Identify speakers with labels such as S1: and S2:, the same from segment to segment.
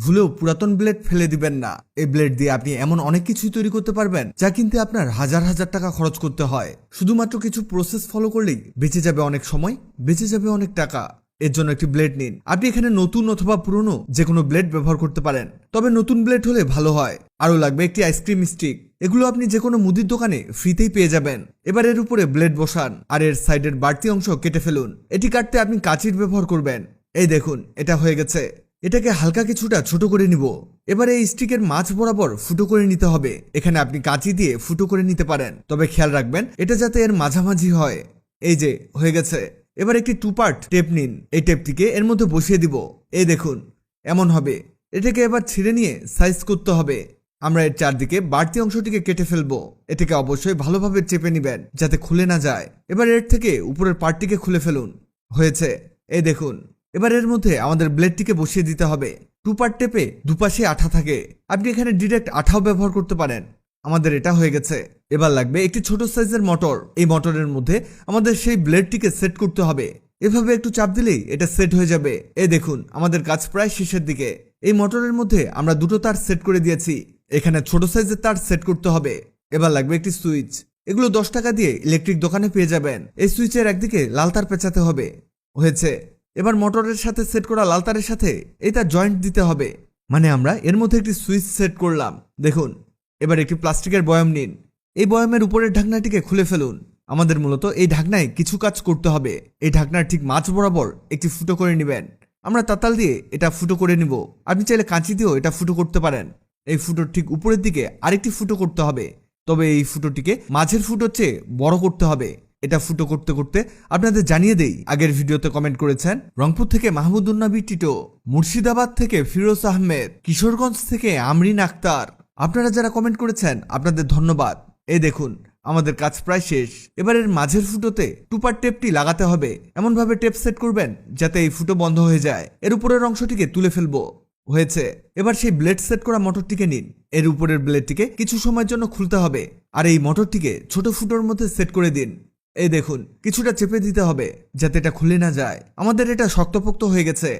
S1: ভুলেও পুরাতন ব্লেড ফেলে দিবেন না। এই ব্লেড দিয়ে আপনি এমন অনেক কিছুই তৈরি করতে পারবেন যা কিনতে আপনার হাজার হাজার টাকা খরচ করতে হয়। শুধুমাত্র কিছু প্রসেস ফলো করলেই বেঁচে যাবে অনেক সময়, বেঁচে যাবে অনেক টাকা। এর জন্য একটি ব্লেড নিন। আপনি এখানে নতুন অথবা পুরনো যে কোনো ব্লেড ব্যবহার করতে পারেন, তবে নতুন ব্লেড হলে ভালো হয়। আরও লাগবে একটি আইসক্রিম স্টিক। এগুলো আপনি যে কোনো মুদির দোকানে ফ্রিতেই পেয়ে যাবেন। এবার এর উপরে ব্লেড বসান আর এর সাইডের বাড়তি অংশ কেটে ফেলুন। এটি কাটতে আপনি কাঁচির ব্যবহার করবেন। এই দেখুন, এটা হয়ে গেছে। এটাকে হালকা কিছুটা ছোট করে নিব। এবার এই স্টিকের মাঝ বরাবর ফুটো করে নিতে হবে। এখানে আপনি কাঁচি দিয়ে ফুটো করে নিতে পারেন, তবে খেয়াল রাখবেন এটা যাতে এর মাঝামাঝি হয়। এই যে হয়ে গেছে। এবার একটি 2 পার্ট টেপ নিন। এই টেপটিকে এর মধ্যে বসিয়ে দিব। এই দেখুন, এমন হবে। এটাকে এবার ছিঁড়ে নিয়ে সাইজ করতে হবে। আমরা এর চারদিকে বাড়তি অংশটিকে কেটে ফেলবো। এটাকে অবশ্যই ভালোভাবে চেপে নিবেন যাতে খুলে না যায়। এবার এর থেকে উপরের পার্টটিকে খুলে ফেলুন। হয়েছে। এই দেখুন, এবার এর মধ্যে আমাদের ব্লেডটিকে বসিয়ে দিতে হবে। 2 পার্ট টেপে দুপাশে আঠা থাকে, আপনি এখানে ডিরেক্ট আঠাও ব্যবহার করতে পারেন। আমাদের এটা হয়ে গেছে। এবার লাগবে একটি ছোট সাইজের মোটর। এই মোটরের মধ্যে আমাদের সেই ব্লেডটিকে সেট করতে হবে। এভাবে একটু চাপ দিলেই এটা সেট হয়ে যাবে। এই দেখুন, আমাদের কাজ প্রায় শেষের দিকে। এই মোটরের মধ্যে আমরা 2টো তার সেট করে দিয়েছি। এখানে ছোট সাইজের তার সেট করতে হবে। এবার লাগবে একটি সুইচ। এগুলো 10 টাকা দিয়ে ইলেকট্রিক দোকানে পেয়ে যাবেন। এই সুইচের একদিকে লাল তার পেঁচাতে হবে। হয়েছে। এবার মোটরের সাথে সেট করা লাল তারের সাথে এই তার জয়েন্ট দিতে হবে। মানে আমরা এর মধ্যে একটি সুইচ সেট করলাম। দেখুন, এবার একটি প্লাস্টিকের বয়াম নিন। এই বয়ামের উপরের ঢাকনাটিকে খুলে ফেলুন। আমাদের মূলত এই ঢাকনায় কিছু কাজ করতে হবে। এই ঢাকনার ঠিক মাঝ বরাবর একটি ফুটো করে নেবেন। আমরা তাতাল দিয়ে এটা ফুটো করে নিব। আপনি চাইলে কাঁচি দিয়েও এটা ফুটো করতে পারেন। এই ফুটোর ঠিক উপরের দিকে আরেকটি ফুটো করতে হবে, তবে এই ফুটোটিকে মাঝের ফুটোর চেয়ে বড় করতে হবে। এটা ফুটো করতে করতে আপনাদের জানিয়ে দেই, আগের ভিডিওতে কমেন্ট করেছেন রংপুর থেকে মাহমুদুন্নবী টিটো, মুর্শিদাবাদ থেকে ফিরোজ আহমেদ, কিশোরগঞ্জ থেকে আমরিন আক্তার। আপনারা যারা কমেন্ট করেছেন আপনাদের ধন্যবাদ। এই দেখুন, আমাদের কাজ প্রায় শেষ। এবার এর মাঝের ফুটোতে 2 পার্ট টেপটি লাগাতে হবে। এমনভাবে টেপ সেট করবেন যাতে এই ফুটো বন্ধ হয়ে যায়। এর উপরের অংশটিকে তুলে ফেলবো। হয়েছে। এবার সেই ব্লেড সেট করা মোটরটিকে নিন। এর উপরের ব্লেডটিকে কিছু সময়ের জন্য খুলতে হবে আর এই মোটরটিকে ছোট ফুটোর মধ্যে সেট করে দিন। এই দেখুন, কিছুটা চেপে দিতে হবে যাতে এটা খুলে না যায়। আমাদের এটা শক্তপোক্ত হয়ে গেছে।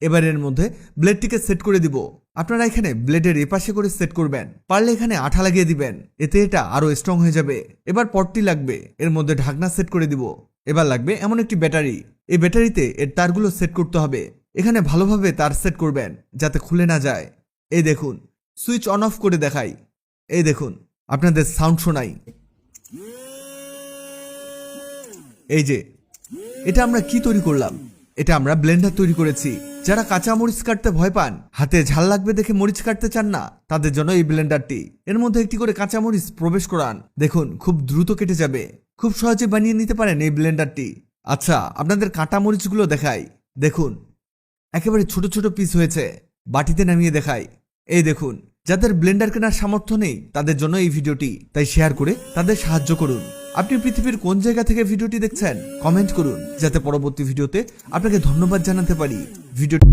S1: এবার এর মধ্যে ব্লেডটিকে সেট করে দিব। আপনারা এখানে ব্লেডের এপাশে করে সেট করবেন, পারলে এখানে আঠা লাগিয়ে দিবেন, এতে এটা আরো স্ট্রং হয়ে যাবে। এবার পটটি লাগবে, এর মধ্যে ঢাকনা সেট করে দিব। এবার লাগবে এমন একটি ব্যাটারি। এই ব্যাটারিতে এর তারগুলো সেট করতে হবে। এখানে ভালোভাবে তার সেট করবেন যাতে খুলে না যায়। এই দেখুন, সুইচ অন অফ করে দেখাই। এই দেখুন, আপনাদের সাউন্ড শোনাই। এই যে, এটা আমরা কি তৈরি করলাম? এটা আমরা ব্লেন্ডার তৈরি করেছি। যারা কাঁচা মরিচ কাটতে ভয় পান, হাতে ঝাল লাগবে দেখে মরিচ কাটতে চান না, তাদের জন্য এই ব্লেন্ডারটি। এর মধ্যে একটি করে কাঁচা মরিচ প্রবেশ করান। দেখুন, খুব দ্রুত কেটে যাবে। খুব সহজে বানিয়ে নিতে পারেন এই ব্লেন্ডারটি। আচ্ছা, আপনাদের কাঁটা মরিচগুলো দেখাই। দেখুন, একেবারে ছোট ছোট পিস হয়েছে। বাটিতে নামিয়ে দেখাই। এই দেখুন, যাদের ব্লেন্ডার কেনার সামর্থ্য নেই তাদের জন্য এই ভিডিওটি, তাই শেয়ার করে তাদের সাহায্য করুন। আপনি পৃথিবীর কোন জায়গা থেকে ভিডিওটি দেখছেন কমেন্ট করুন, যাতে পরবর্তী ভিডিওতে আপনাকে ধন্যবাদ জানাতে পারি। ভিডিওটি